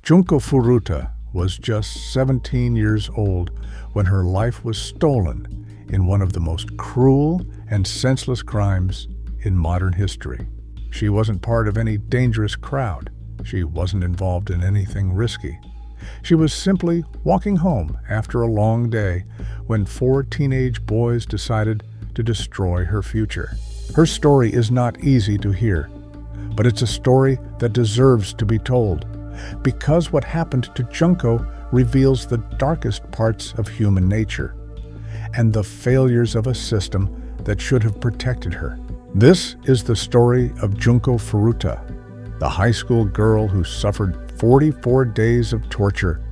Junko Furuta was just 17 years old when her life was stolen in one of the most cruel and senseless crimes in modern history. She wasn't part of any dangerous crowd. She wasn't involved in anything risky. She was simply walking home after a long day when 4 teenage boys decided to destroy her future. Her story is not easy to hear, but it's a story that deserves to be told, because what happened to Junko reveals the darkest parts of human nature and the failures of a system that should have protected her. This is the story of Junko Furuta, the high school girl who suffered 44 days of torture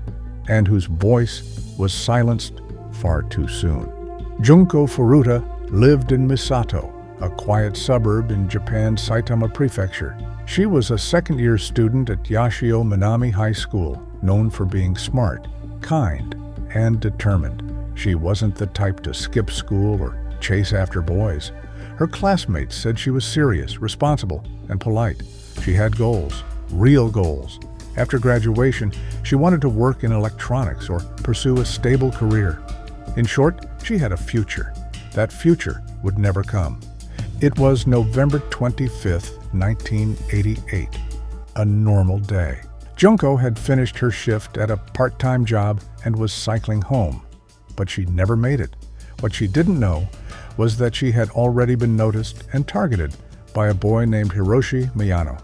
and whose voice was silenced far too soon. Junko Furuta lived in Misato, a quiet suburb in Japan's Saitama Prefecture. She was a second-year student at Yashio Minami High School, known for being smart, kind, and determined. She wasn't the type to skip school or chase after boys. Her classmates said she was serious, responsible, and polite. She had goals, real goals. After graduation, she wanted to work in electronics or pursue a stable career. In short, she had a future. That future would never come. It was November 25th, 1988, a normal day. Junko had finished her shift at a part-time job and was cycling home, but she never made it. What she didn't know was that she had already been noticed and targeted by a boy named Hiroshi Miyano.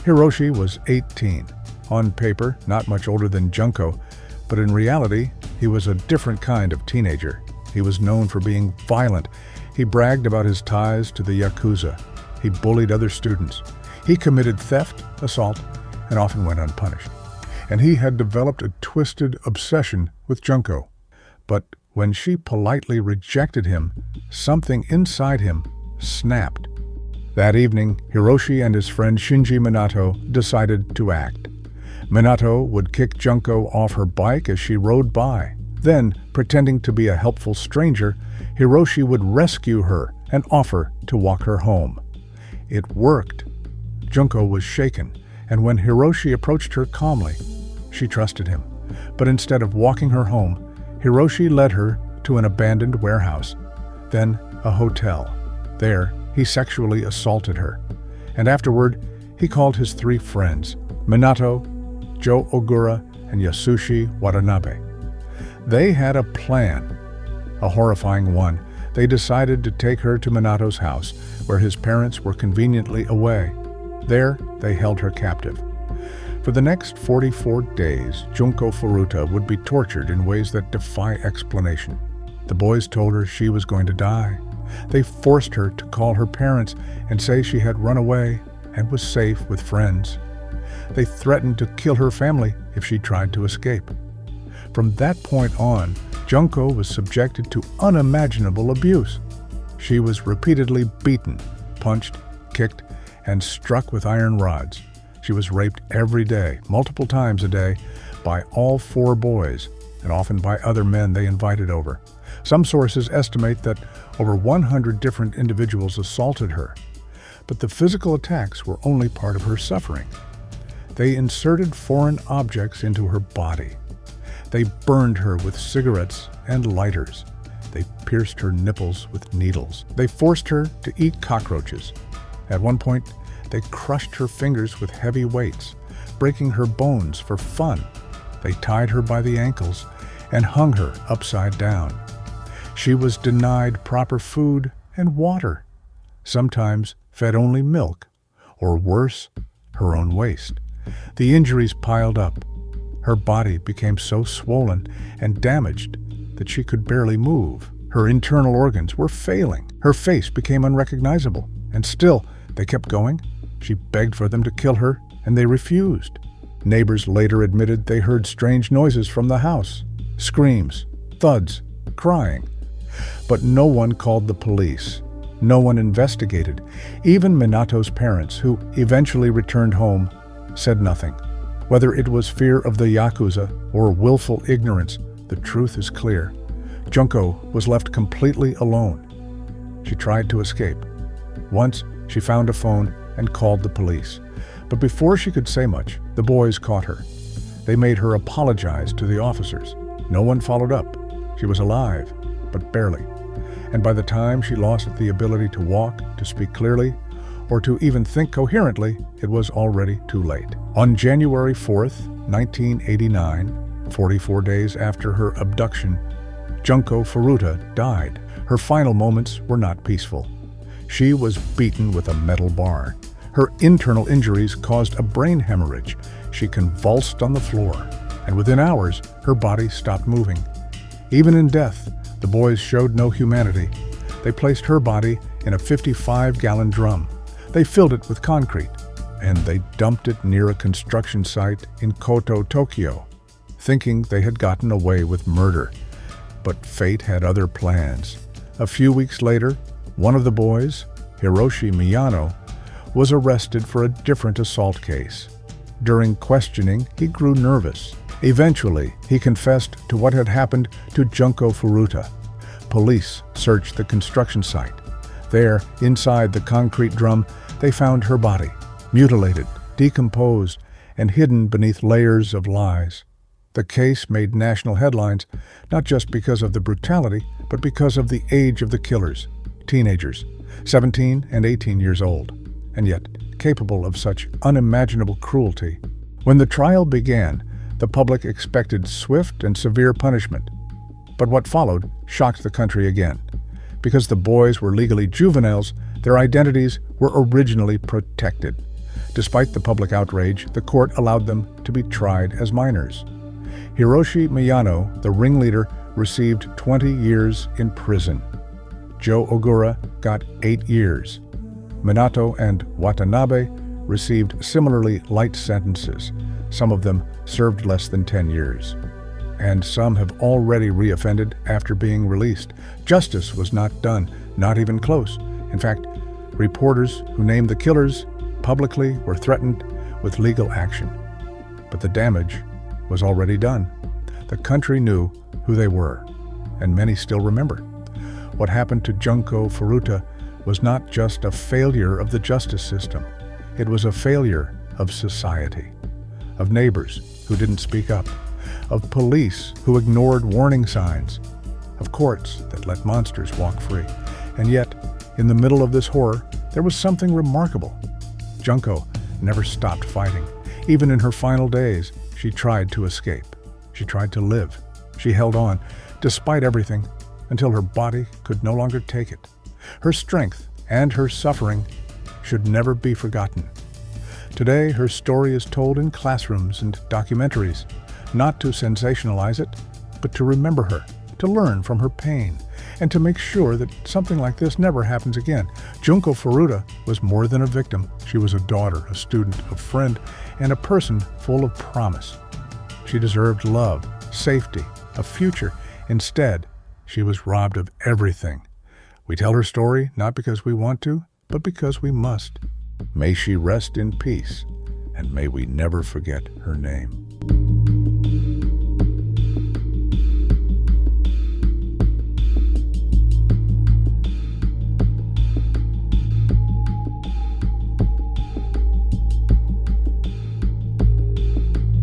Hiroshi was 18. On paper, not much older than Junko, but in reality, he was a different kind of teenager. He was known for being violent. He bragged about his ties to the Yakuza. He bullied other students. He committed theft, assault, and often went unpunished. And he had developed a twisted obsession with Junko. But when she politely rejected him, something inside him snapped. That evening, Hiroshi and his friend Shinji Minato decided to act. Minato would kick Junko off her bike as she rode by. Then, pretending to be a helpful stranger, Hiroshi would rescue her and offer to walk her home. It worked. Junko was shaken, and when Hiroshi approached her calmly, she trusted him. But instead of walking her home, Hiroshi led her to an abandoned warehouse, then a hotel. There, he sexually assaulted her, and afterward, he called his 3 friends, Minato, Joe Ogura, and Yasushi Watanabe. They had a plan, a horrifying one. They decided to take her to Minato's house, where his parents were conveniently away. There, they held her captive. For the next 44 days, Junko Furuta would be tortured in ways that defy explanation. The boys told her she was going to die. They forced her to call her parents and say she had run away and was safe with friends. They threatened to kill her family if she tried to escape. From that point on, Junko was subjected to unimaginable abuse. She was repeatedly beaten, punched, kicked, and struck with iron rods. She was raped every day, multiple times a day, by all 4 boys, and often by other men they invited over. Some sources estimate that over 100 different individuals assaulted her. But the physical attacks were only part of her suffering. They inserted foreign objects into her body. They burned her with cigarettes and lighters. They pierced her nipples with needles. They forced her to eat cockroaches. At one point, they crushed her fingers with heavy weights, breaking her bones for fun. They tied her by the ankles and hung her upside down. She was denied proper food and water, sometimes fed only milk, or worse, her own waste. The injuries piled up. Her body became so swollen and damaged that she could barely move. Her internal organs were failing. Her face became unrecognizable. And still, they kept going. She begged for them to kill her, and they refused. Neighbors later admitted they heard strange noises from the house. Screams, thuds, crying. But no one called the police. No one investigated. Even Minato's parents, who eventually returned home, said nothing. Whether it was fear of the Yakuza or willful ignorance, the truth is clear. Junko was left completely alone. She tried to escape. Once, she found a phone and called the police. But before she could say much, the boys caught her. They made her apologize to the officers. No one followed up. She was alive, but barely. And by the time she lost the ability to walk, to speak clearly, or to even think coherently, it was already too late. On January 4th, 1989, 44 days after her abduction, Junko Furuta died. Her final moments were not peaceful. She was beaten with a metal bar. Her internal injuries caused a brain hemorrhage. She convulsed on the floor, and within hours, her body stopped moving. Even in death, the boys showed no humanity. They placed her body in a 55-gallon drum. They filled it with concrete, and they dumped it near a construction site in Koto, Tokyo, thinking they had gotten away with murder. But fate had other plans. A few weeks later, one of the boys, Hiroshi Miyano, was arrested for a different assault case. During questioning, he grew nervous. Eventually, he confessed to what had happened to Junko Furuta. Police searched the construction site. There, inside the concrete drum, they found her body, mutilated, decomposed, and hidden beneath layers of lies. The case made national headlines, not just because of the brutality, but because of the age of the killers, teenagers, 17 and 18 years old, and yet capable of such unimaginable cruelty. When the trial began, the public expected swift and severe punishment. But what followed shocked the country again. Because the boys were legally juveniles, their identities were originally protected. Despite the public outrage, the court allowed them to be tried as minors. Hiroshi Miyano, the ringleader, received 20 years in prison. Joe Ogura got 8 years. Minato and Watanabe received similarly light sentences. Some of them served less than 10 years. And some have already reoffended after being released. Justice was not done, not even close. In fact, reporters who named the killers publicly were threatened with legal action. But the damage was already done. The country knew who they were, and many still remember. What happened to Junko Furuta was not just a failure of the justice system. It was a failure of society, of neighbors who didn't speak up, of police who ignored warning signs, of courts that let monsters walk free. And yet, in the middle of this horror, there was something remarkable. Junko never stopped fighting. Even in her final days, she tried to escape. She tried to live. She held on, despite everything, until her body could no longer take it. Her strength and her suffering should never be forgotten. Today, her story is told in classrooms and documentaries, not to sensationalize it, but to remember her, to learn from her pain, and to make sure that something like this never happens again. Junko Furuta was more than a victim. She was a daughter, a student, a friend, and a person full of promise. She deserved love, safety, a future. Instead, she was robbed of everything. We tell her story not because we want to, but because we must. May she rest in peace, and may we never forget her name.